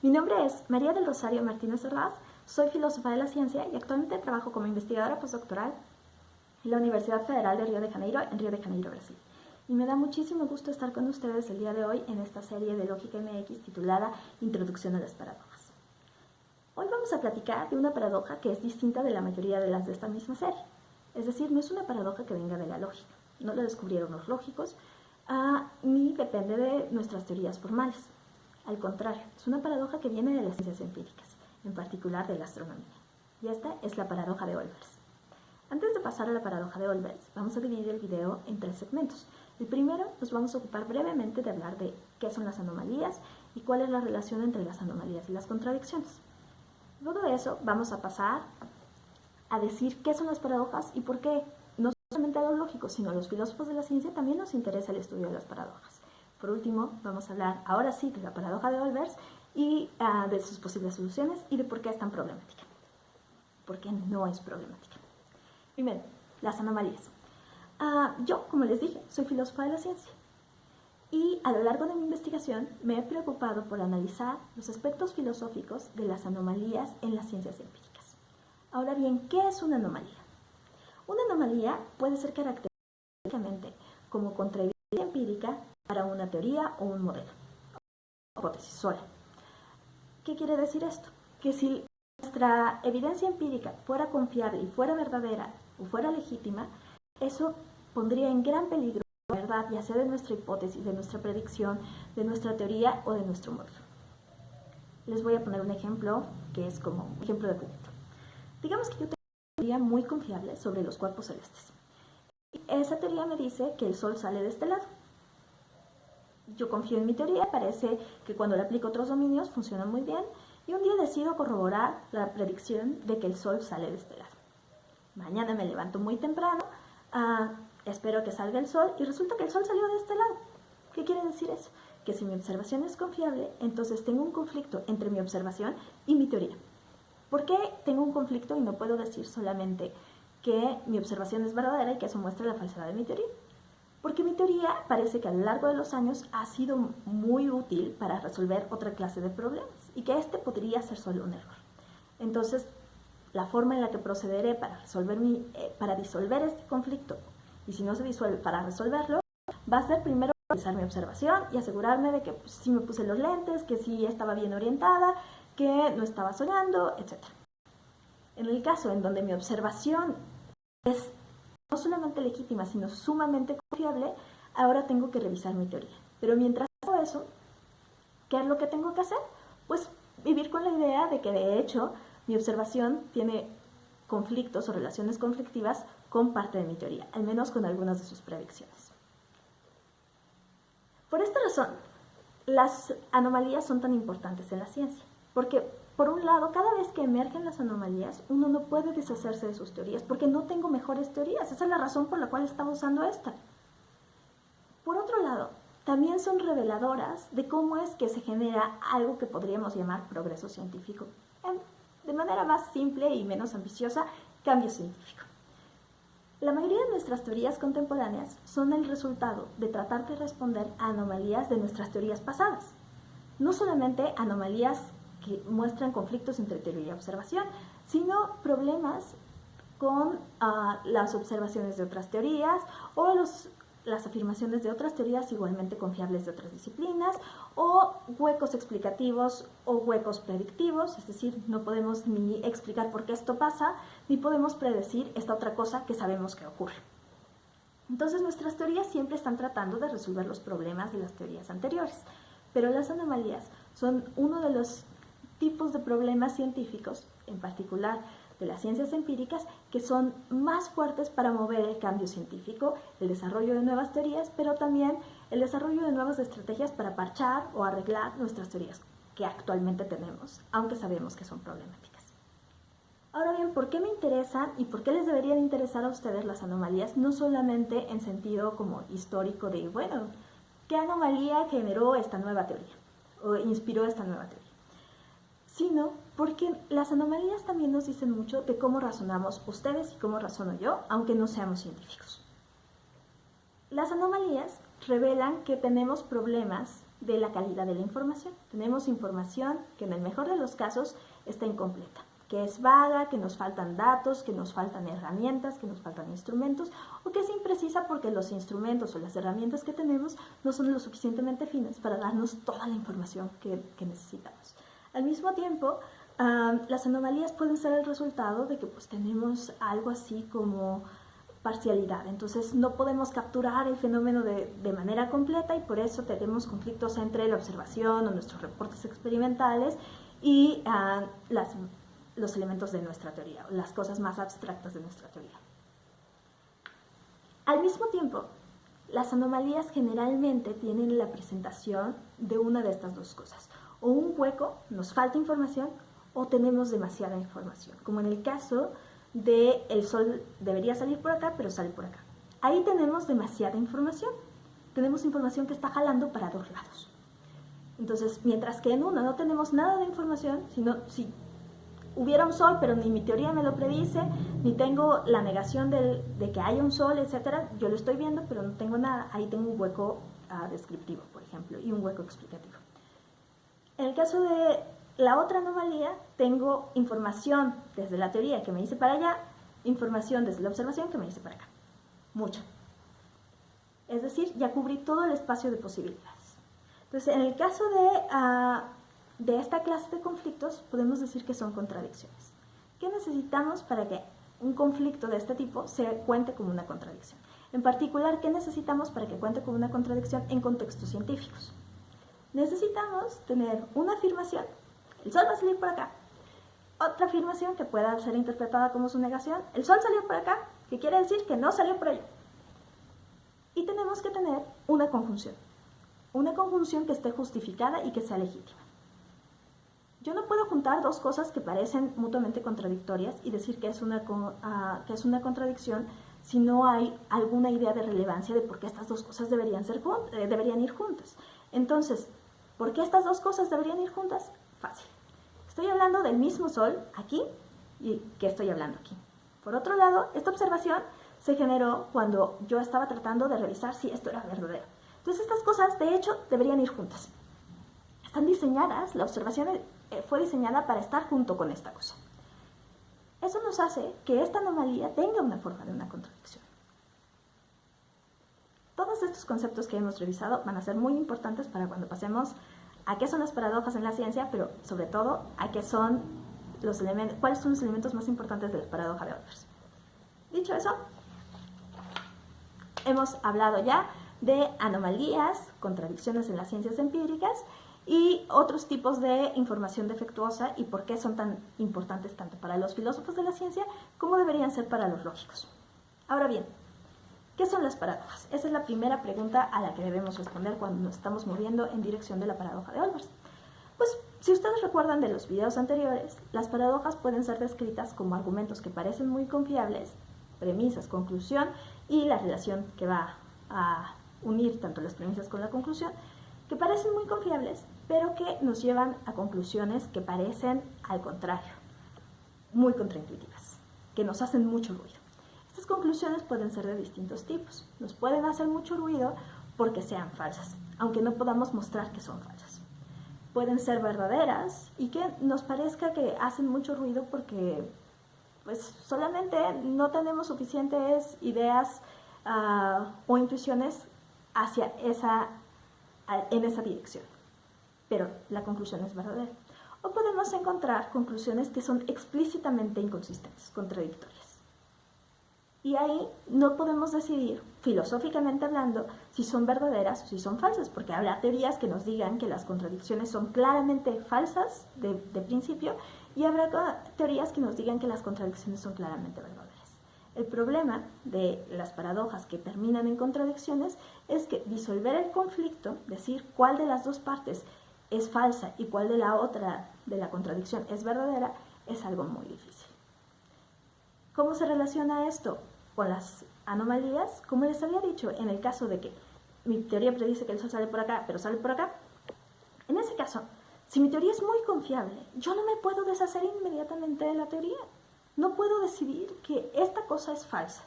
Mi nombre es María del Rosario Martínez Ordaz, soy filósofa de la ciencia y actualmente trabajo como investigadora postdoctoral en la Universidad Federal de Río de Janeiro, en Río de Janeiro, Brasil. Y me da muchísimo gusto estar con ustedes el día de hoy en esta serie de Lógica MX titulada Introducción a las paradojas. Hoy vamos a platicar de una paradoja que es distinta de la mayoría de las de esta misma serie. Es decir, no es una paradoja que venga de la lógica, no la descubrieron los lógicos, ni depende de nuestras teorías formales. Al contrario, es una paradoja que viene de las ciencias empíricas, en particular de la astronomía. Y esta es la paradoja de Olbers. Antes de pasar a la paradoja de Olbers, vamos a dividir el video en 3 segmentos. El primero nos vamos a ocupar brevemente de hablar de qué son las anomalías y cuál es la relación entre las anomalías y las contradicciones. Luego de eso vamos a pasar a decir qué son las paradojas y por qué no solamente a los lógicos, sino a los filósofos de la ciencia también nos interesa el estudio de las paradojas. Por último, vamos a hablar ahora sí de la paradoja de Olbers y de sus posibles soluciones y de por qué es tan problemática. ¿Por qué no es problemática? Primero, las anomalías. Yo, como les dije, soy filósofa de la ciencia y a lo largo de mi investigación me he preocupado por analizar los aspectos filosóficos de las anomalías en las ciencias empíricas. Ahora bien, ¿qué es una anomalía? Una anomalía puede ser característicamente como contraevidencia empírica para una teoría o un modelo, o hipótesis sola. ¿Qué quiere decir esto? Que si nuestra evidencia empírica fuera confiable y fuera verdadera o fuera legítima, eso pondría en gran peligro la verdad, ya sea de nuestra hipótesis, de nuestra predicción, de nuestra teoría o de nuestro modelo. Les voy a poner un ejemplo que es como un ejemplo de proyecto. Digamos que yo tengo una teoría muy confiable sobre los cuerpos celestes. Y esa teoría me dice que el Sol sale de este lado. Yo confío en mi teoría, parece que cuando le aplico otros dominios funciona muy bien y un día decido corroborar la predicción de que el Sol sale de este lado. Mañana me levanto muy temprano, espero que salga el Sol y resulta que el Sol salió de este lado. ¿Qué quiere decir eso? Que si mi observación es confiable, entonces tengo un conflicto entre mi observación y mi teoría. ¿Por qué tengo un conflicto y no puedo decir solamente que mi observación es verdadera y que eso muestra la falsedad de mi teoría? Porque mi teoría parece que a lo largo de los años ha sido muy útil para resolver otra clase de problemas y que este podría ser solo un error. Entonces, la forma en la que procederé para disolver este conflicto, y si no se disuelve para resolverlo, va a ser primero realizar mi observación y asegurarme de que sí me puse los lentes, que sí estaba bien orientada, que no estaba soñando, etc. En el caso en donde mi observación es no solamente legítima, sino sumamente confiable, ahora tengo que revisar mi teoría. Pero mientras hago eso, ¿qué es lo que tengo que hacer? Pues vivir con la idea de que de hecho mi observación tiene conflictos o relaciones conflictivas con parte de mi teoría, al menos con algunas de sus predicciones. Por esta razón, las anomalías son tan importantes en la ciencia, porque por un lado, cada vez que emergen las anomalías, uno no puede deshacerse de sus teorías porque no tengo mejores teorías. Esa es la razón por la cual estaba usando esta. Por otro lado, también son reveladoras de cómo es que se genera algo que podríamos llamar progreso científico. De manera más simple y menos ambiciosa, cambio científico. La mayoría de nuestras teorías contemporáneas son el resultado de tratar de responder a anomalías de nuestras teorías pasadas. No solamente anomalías que muestran conflictos entre teoría y observación, sino problemas con las observaciones de otras teorías o las afirmaciones de otras teorías igualmente confiables de otras disciplinas o huecos explicativos o huecos predictivos, es decir, no podemos ni explicar por qué esto pasa, ni podemos predecir esta otra cosa que sabemos que ocurre. Entonces nuestras teorías siempre están tratando de resolver los problemas de las teorías anteriores, pero las anomalías son uno de los tipos de problemas científicos, en particular de las ciencias empíricas, que son más fuertes para mover el cambio científico, el desarrollo de nuevas teorías, pero también el desarrollo de nuevas estrategias para parchar o arreglar nuestras teorías que actualmente tenemos, aunque sabemos que son problemáticas. Ahora bien, ¿por qué me interesan y por qué les deberían interesar a ustedes las anomalías? No solamente en sentido como histórico de, bueno, ¿qué anomalía generó esta nueva teoría? O inspiró esta nueva teoría. Sino porque las anomalías también nos dicen mucho de cómo razonamos ustedes y cómo razono yo, aunque no seamos científicos. Las anomalías revelan que tenemos problemas de la calidad de la información. Tenemos información que en el mejor de los casos está incompleta, que es vaga, que nos faltan datos, que nos faltan herramientas, que nos faltan instrumentos, o que es imprecisa porque los instrumentos o las herramientas que tenemos no son lo suficientemente finas para darnos toda la información que necesitamos. Al mismo tiempo, las anomalías pueden ser el resultado de que pues, tenemos algo así como parcialidad. Entonces no podemos capturar el fenómeno de manera completa y por eso tenemos conflictos entre la observación o nuestros reportes experimentales y los elementos de nuestra teoría, las cosas más abstractas de nuestra teoría. Al mismo tiempo, las anomalías generalmente tienen la presentación de una de estas dos cosas. O un hueco, nos falta información, o tenemos demasiada información, como en el caso de el sol debería salir por acá, pero sale por acá. Ahí tenemos demasiada información. Tenemos información que está jalando para dos lados. Entonces, mientras que en uno no tenemos nada de información, sino si hubiera un sol, pero ni mi teoría me lo predice, ni tengo la negación de que haya un sol, etc. Yo lo estoy viendo, pero no tengo nada. Ahí tengo un hueco descriptivo, por ejemplo, y un hueco explicativo. En el caso de la otra anomalía, tengo información desde la teoría que me dice para allá, información desde la observación que me dice para acá. Mucho. Es decir, ya cubrí todo el espacio de posibilidades. Entonces, en el caso de esta clase de conflictos, podemos decir que son contradicciones. ¿Qué necesitamos para que un conflicto de este tipo se cuente como una contradicción? En particular, ¿qué necesitamos para que cuente como una contradicción en contextos científicos? Necesitamos tener una afirmación, el sol va a salir por acá. Otra afirmación que pueda ser interpretada como su negación, el sol salió por acá, que quiere decir que no salió por allá. Y tenemos que tener una conjunción que esté justificada y que sea legítima. Yo no puedo juntar dos cosas que parecen mutuamente contradictorias y decir que es una contradicción si no hay alguna idea de relevancia de por qué estas dos cosas deberían ir juntas. Entonces, ¿por qué estas dos cosas deberían ir juntas? Fácil. Estoy hablando del mismo sol aquí y que estoy hablando aquí. Por otro lado, esta observación se generó cuando yo estaba tratando de revisar si esto era verdadero. Entonces, estas cosas, de hecho, deberían ir juntas. Están diseñadas, la observación fue diseñada para estar junto con esta cosa. Eso nos hace que esta anomalía tenga una forma de una contradicción. Todos estos conceptos que hemos revisado van a ser muy importantes para cuando pasemos a qué son las paradojas en la ciencia, pero sobre todo a qué son cuáles son los elementos más importantes de la paradoja de Olbers. Dicho eso, hemos hablado ya de anomalías, contradicciones en las ciencias empíricas y otros tipos de información defectuosa y por qué son tan importantes tanto para los filósofos de la ciencia como deberían ser para los lógicos. Ahora bien, ¿qué son las paradojas? Esa es la primera pregunta a la que debemos responder cuando nos estamos moviendo en dirección de la paradoja de Olbers. Pues, si ustedes recuerdan de los videos anteriores, las paradojas pueden ser descritas como argumentos que parecen muy confiables, premisas, conclusión y la relación que va a unir tanto las premisas con la conclusión, que parecen muy confiables, pero que nos llevan a conclusiones que parecen, al contrario, muy contraintuitivas, que nos hacen mucho ruido. Estas conclusiones pueden ser de distintos tipos. Nos pueden hacer mucho ruido porque sean falsas, aunque no podamos mostrar que son falsas. Pueden ser verdaderas y que nos parezca que hacen mucho ruido porque pues, solamente no tenemos suficientes ideas o intuiciones en esa dirección. Pero la conclusión es verdadera. O podemos encontrar conclusiones que son explícitamente inconsistentes, contradictorias. Y ahí no podemos decidir, filosóficamente hablando, si son verdaderas o si son falsas, porque habrá teorías que nos digan que las contradicciones son claramente falsas de principio y habrá teorías que nos digan que las contradicciones son claramente verdaderas. El problema de las paradojas que terminan en contradicciones es que disolver el conflicto, decir cuál de las dos partes es falsa y cuál de la otra de la contradicción es verdadera, es algo muy difícil. ¿Cómo se relaciona esto con las anomalías? Como les había dicho, en el caso de que mi teoría predice que el sol sale por acá, pero sale por acá, en ese caso, si mi teoría es muy confiable, yo no me puedo deshacer inmediatamente de la teoría. No puedo decidir que esta cosa es falsa,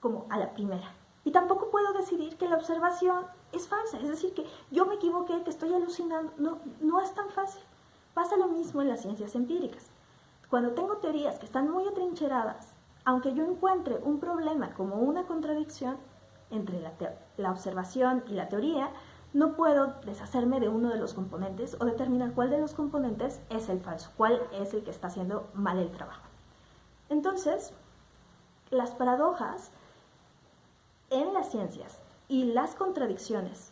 como a la primera. Y tampoco puedo decidir que la observación es falsa, es decir, que yo me equivoqué, que estoy alucinando. No, no es tan fácil. Pasa lo mismo en las ciencias empíricas. Cuando tengo teorías que están muy atrincheradas, aunque yo encuentre un problema como una contradicción entre la observación y la teoría, no puedo deshacerme de uno de los componentes o determinar cuál de los componentes es el falso, cuál es el que está haciendo mal el trabajo. Entonces, las paradojas en las ciencias y las contradicciones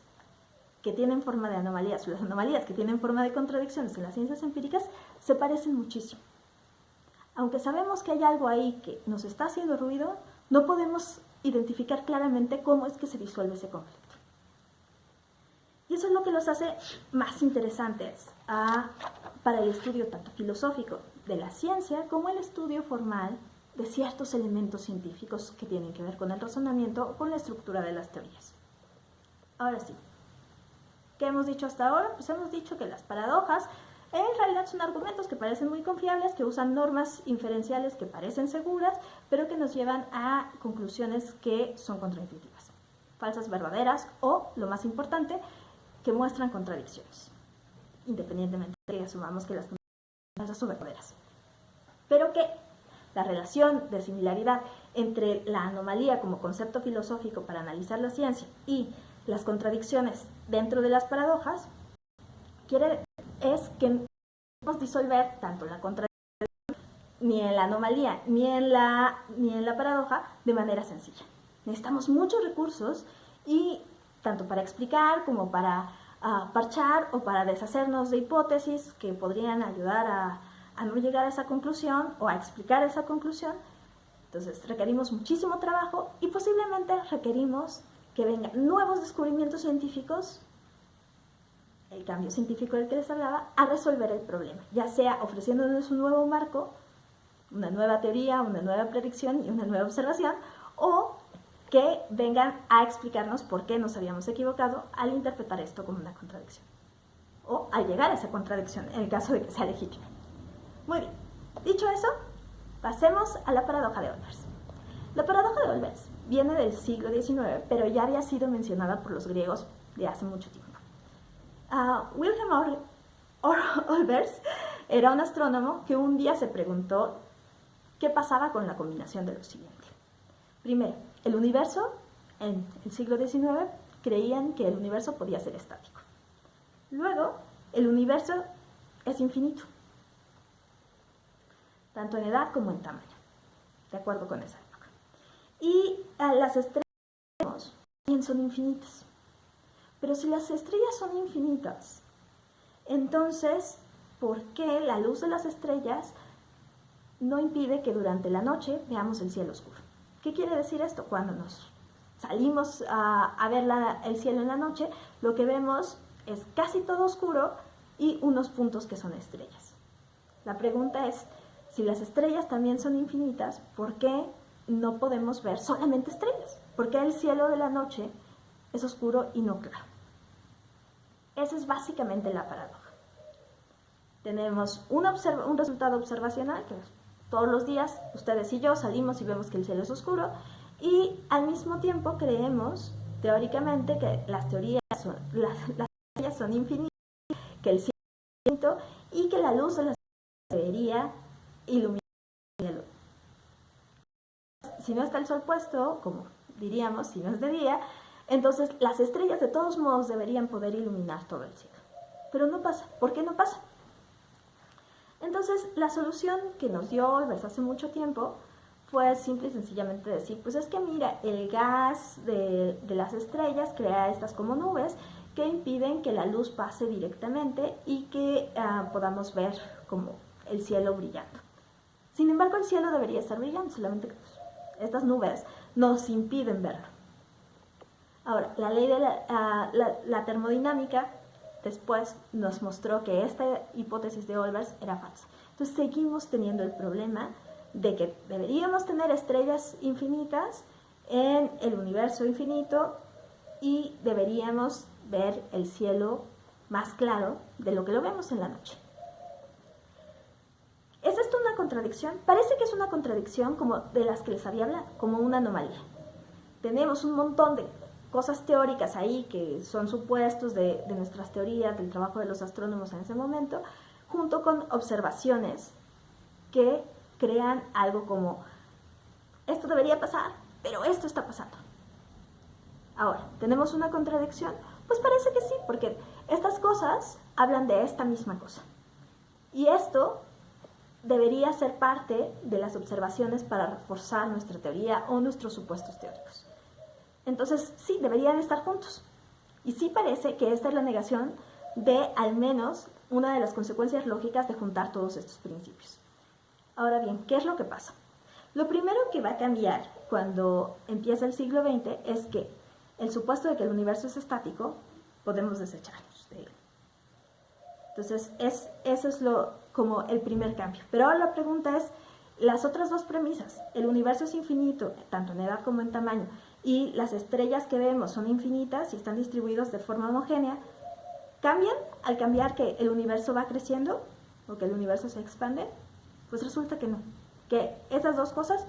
que tienen forma de anomalías, o las anomalías que tienen forma de contradicciones en las ciencias empíricas, se parecen muchísimo. Aunque sabemos que hay algo ahí que nos está haciendo ruido, no podemos identificar claramente cómo es que se disuelve ese conflicto. Y eso es lo que los hace más interesantes para el estudio tanto filosófico de la ciencia como el estudio formal de ciertos elementos científicos que tienen que ver con el razonamiento o con la estructura de las teorías. Ahora sí, ¿qué hemos dicho hasta ahora? Pues hemos dicho que las paradojas en realidad son argumentos que parecen muy confiables, que usan normas inferenciales que parecen seguras, pero que nos llevan a conclusiones que son contraintuitivas, falsas verdaderas o, lo más importante, que muestran contradicciones, independientemente de que asumamos que las contradicciones son verdaderas. Pero que la relación de similaridad entre la anomalía como concepto filosófico para analizar la ciencia y las contradicciones dentro de las paradojas es que no podemos disolver tanto la contradicción ni en la anomalía ni en la paradoja de manera sencilla. Necesitamos muchos recursos y tanto para explicar como para parchar o para deshacernos de hipótesis que podrían ayudar a no llegar a esa conclusión o a explicar esa conclusión. Entonces requerimos muchísimo trabajo y posiblemente requerimos que vengan nuevos descubrimientos científicos, el cambio científico del que les hablaba, a resolver el problema, ya sea ofreciéndonos un nuevo marco, una nueva teoría, una nueva predicción y una nueva observación, o que vengan a explicarnos por qué nos habíamos equivocado al interpretar esto como una contradicción, o al llegar a esa contradicción en el caso de que sea legítima. Muy bien, dicho eso, pasemos a la paradoja de Olbers. La paradoja de Olbers viene del siglo XIX, pero ya había sido mencionada por los griegos de hace mucho tiempo. Wilhelm Olbers era un astrónomo que un día se preguntó qué pasaba con la combinación de lo siguiente. Primero, el universo, en el siglo XIX, creían que el universo podía ser estático. Luego, el universo es infinito, tanto en edad como en tamaño, de acuerdo con esa época. Y las estrellas también son infinitas. Pero si las estrellas son infinitas, entonces, ¿por qué la luz de las estrellas no impide que durante la noche veamos el cielo oscuro? ¿Qué quiere decir esto? Cuando nos salimos a ver el cielo en la noche, lo que vemos es casi todo oscuro y unos puntos que son estrellas. La pregunta es, si las estrellas también son infinitas, ¿por qué no podemos ver solamente estrellas? ¿Por qué el cielo de la noche es oscuro y no claro? Esa es básicamente la paradoja. Tenemos un resultado observacional, que todos los días ustedes y yo salimos y vemos que el cielo es oscuro, y al mismo tiempo creemos, teóricamente, que las estrellas son infinitas, que el cielo es infinito y que la luz de las estrellas debería iluminar el cielo. Si no está el sol puesto, como diríamos, si no es de día, entonces las estrellas de todos modos deberían poder iluminar todo el cielo. Pero no pasa. ¿Por qué no pasa? Entonces la solución que nos dio Olbers hace mucho tiempo fue simple y sencillamente decir, pues es que mira, el gas de las estrellas crea estas como nubes que impiden que la luz pase directamente y que podamos ver como el cielo brillando. Sin embargo, el cielo debería estar brillando, solamente que estas nubes nos impiden verlo. Ahora, la ley de la termodinámica después nos mostró que esta hipótesis de Olbers era falsa. Entonces seguimos teniendo el problema de que deberíamos tener estrellas infinitas en el universo infinito y deberíamos ver el cielo más claro de lo que lo vemos en la noche. ¿Es esto una contradicción? Parece que es una contradicción como de las que les había hablado, como una anomalía. tenemos un montón de cosas teóricas ahí que son supuestos de nuestras teorías, del trabajo de los astrónomos en ese momento, junto con observaciones que crean algo como, esto debería pasar, pero esto está pasando. Ahora, ¿tenemos una contradicción? Pues parece que sí, porque estas cosas hablan de esta misma cosa. Y esto debería ser parte de las observaciones para reforzar nuestra teoría o nuestros supuestos teóricos. Entonces, sí, deberían estar juntos. Y sí parece que esta es la negación de al menos una de las consecuencias lógicas de juntar todos estos principios. Ahora bien, ¿qué es lo que pasa? Lo primero que va a cambiar cuando empieza el siglo XX es que el supuesto de que el universo es estático, podemos desecharnos de él. Entonces, eso es como el primer cambio. Pero ahora la pregunta es, las otras dos premisas, el universo es infinito, tanto en edad como en tamaño, y las estrellas que vemos son infinitas y están distribuidos de forma homogénea, ¿cambian al cambiar que el universo va creciendo o que el universo se expande? Pues resulta que no, que esas dos cosas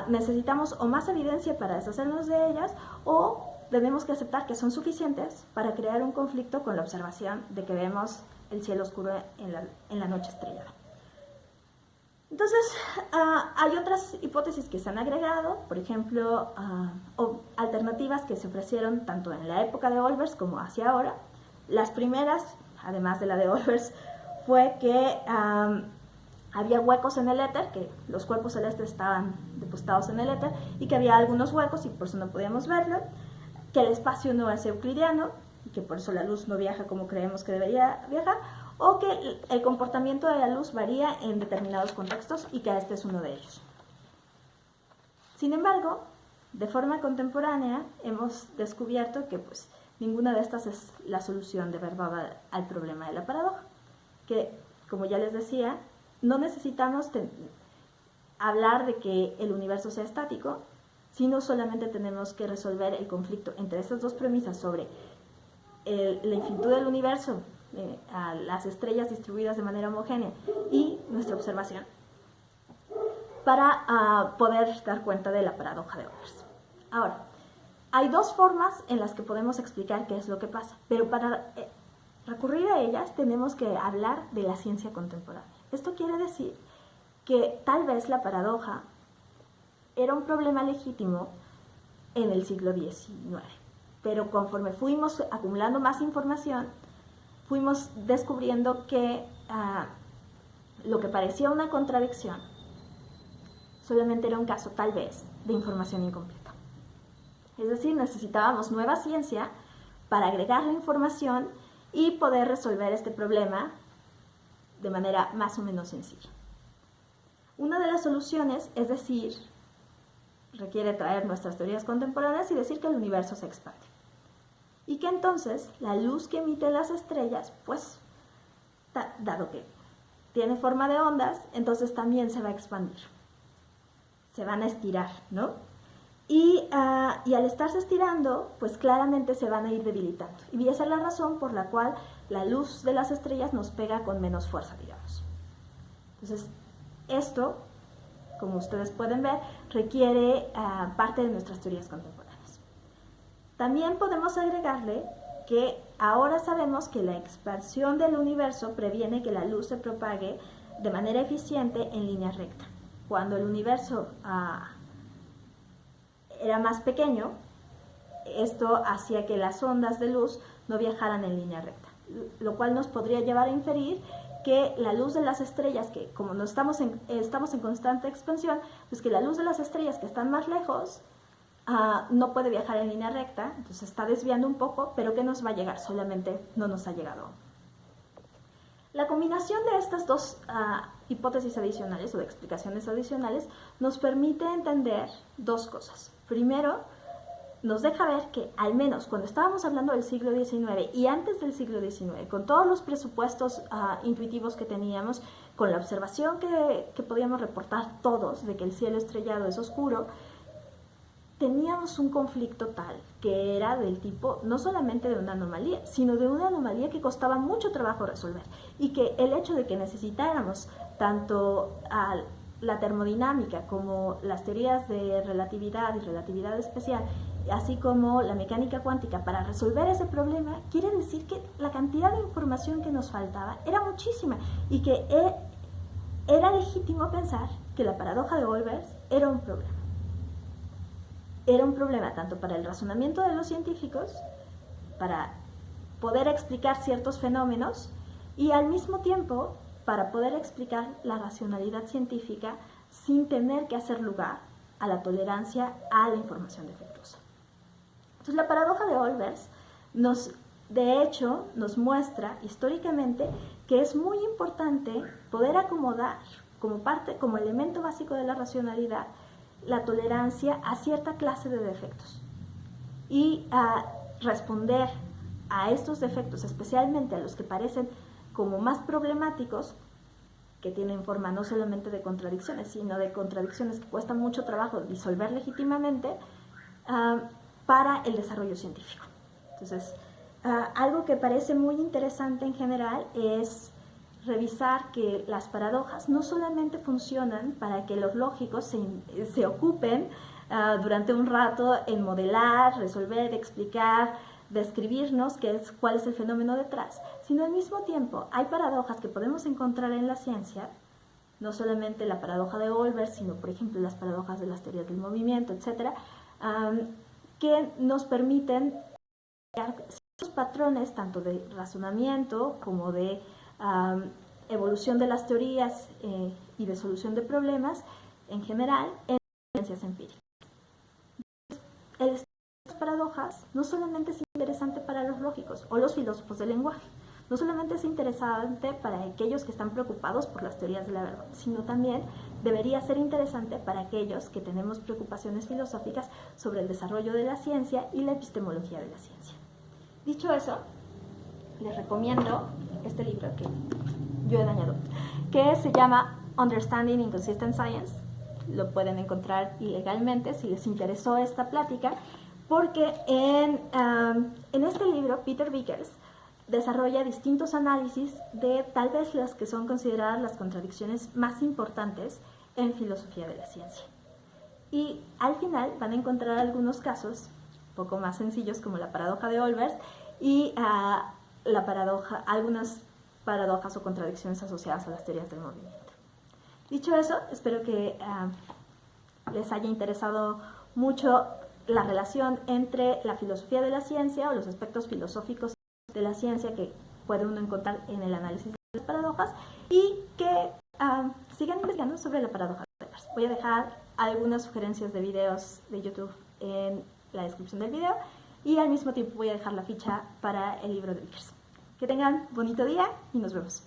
necesitamos o más evidencia para deshacernos de ellas o tenemos que aceptar que son suficientes para crear un conflicto con la observación de que vemos el cielo oscuro en la noche estrellada. Entonces, hay otras hipótesis que se han agregado, por ejemplo, alternativas que se ofrecieron tanto en la época de Olbers como hacia ahora. Las primeras, además de la de Olbers, fue que había huecos en el éter, que los cuerpos celestes estaban depositados en el éter y que había algunos huecos y por eso no podíamos verlo, que el espacio no es euclidiano y que por eso la luz no viaja como creemos que debería viajar, o que el comportamiento de la luz varía en determinados contextos y que este es uno de ellos. Sin embargo, de forma contemporánea hemos descubierto que pues, ninguna de estas es la solución de verdad al problema de la paradoja, que como ya les decía, no necesitamos hablar de que el universo sea estático, sino solamente tenemos que resolver el conflicto entre estas dos premisas sobre la infinitud del universo, a las estrellas distribuidas de manera homogénea y nuestra observación para poder dar cuenta de la paradoja de Olbers. Ahora, hay dos formas en las que podemos explicar qué es lo que pasa, pero para recurrir a ellas tenemos que hablar de la ciencia contemporánea. Esto quiere decir que tal vez la paradoja era un problema legítimo en el siglo XIX, pero conforme fuimos acumulando más información, fuimos descubriendo que lo que parecía una contradicción solamente era un caso, tal vez, de información incompleta. Es decir, necesitábamos nueva ciencia para agregar la información y poder resolver este problema de manera más o menos sencilla. Una de las soluciones es decir, requiere traer nuestras teorías contemporáneas y decir que el universo se expande. Y que entonces la luz que emiten las estrellas, pues, dado que tiene forma de ondas, entonces también se va a expandir. Se van a estirar, ¿no? Y al estarse estirando, pues claramente se van a ir debilitando. Y esa es la razón por la cual la luz de las estrellas nos pega con menos fuerza, digamos. Entonces, esto, como ustedes pueden ver, requiere parte de nuestras teorías contemporáneas. También podemos agregarle que ahora sabemos que la expansión del universo previene que la luz se propague de manera eficiente en línea recta. Cuando el universo era más pequeño, esto hacía que las ondas de luz no viajaran en línea recta, lo cual nos podría llevar a inferir que la luz de las estrellas, que como no estamos en constante expansión, pues que la luz de las estrellas que están más lejos no puede viajar en línea recta, entonces está desviando un poco, pero que nos va a llegar, solamente no nos ha llegado aún. La combinación de estas dos hipótesis adicionales o de explicaciones adicionales nos permite entender dos cosas. Primero, nos deja ver que al menos cuando estábamos hablando del siglo XIX y antes del siglo XIX, con todos los presupuestos intuitivos que teníamos, con la observación que podíamos reportar todos de que el cielo estrellado es oscuro, teníamos un conflicto tal que era del tipo no solamente de una anomalía, sino de una anomalía que costaba mucho trabajo resolver y que el hecho de que necesitáramos tanto la termodinámica, como las teorías de relatividad y relatividad especial, así como la mecánica cuántica, para resolver ese problema, quiere decir que la cantidad de información que nos faltaba era muchísima y que era legítimo pensar que la paradoja de Olbers era un problema. Era un problema tanto para el razonamiento de los científicos, para poder explicar ciertos fenómenos, y al mismo tiempo para poder explicar la racionalidad científica sin tener que hacer lugar a la tolerancia a la información defectuosa. Entonces, la paradoja de Olbers de hecho nos muestra históricamente que es muy importante poder acomodar como elemento básico de la racionalidad la tolerancia a cierta clase de defectos y a responder a estos defectos, especialmente a los que parecen como más problemáticos, que tienen forma no solamente de contradicciones, sino de contradicciones que cuestan mucho trabajo disolver legítimamente, para el desarrollo científico. Entonces, algo que parece muy interesante en general es revisar que las paradojas no solamente funcionan para que los lógicos se ocupen durante un rato en modelar, resolver, explicar, describirnos cuál es el fenómeno detrás, sino al mismo tiempo hay paradojas que podemos encontrar en la ciencia, no solamente la paradoja de Olbers, sino por ejemplo las paradojas de las teorías del movimiento, etc., que nos permiten crear ciertos patrones tanto de razonamiento como de evolución de las teorías y de solución de problemas en general en ciencias empíricas. El estudio de las paradojas no solamente es interesante para los lógicos o los filósofos del lenguaje, no solamente es interesante para aquellos que están preocupados por las teorías de la verdad, sino también debería ser interesante para aquellos que tenemos preocupaciones filosóficas sobre el desarrollo de la ciencia y la epistemología de la ciencia. Dicho eso, les recomiendo este libro que yo he dañado, que se llama Understanding Inconsistent Science. Lo pueden encontrar ilegalmente si les interesó esta plática, porque en este libro Peter Vickers desarrolla distintos análisis de tal vez las que son consideradas las contradicciones más importantes en filosofía de la ciencia. Y al final van a encontrar algunos casos un poco más sencillos, como la paradoja de Olbers y algunas paradojas o contradicciones asociadas a las teorías del movimiento. Dicho eso, espero que les haya interesado mucho la relación entre la filosofía de la ciencia o los aspectos filosóficos de la ciencia que puede uno encontrar en el análisis de las paradojas, y que sigan investigando sobre la paradoja de Olbers. Voy a dejar algunas sugerencias de videos de YouTube en la descripción del video, y al mismo tiempo voy a dejar la ficha para el libro de Vickers. Que tengan bonito día y nos vemos.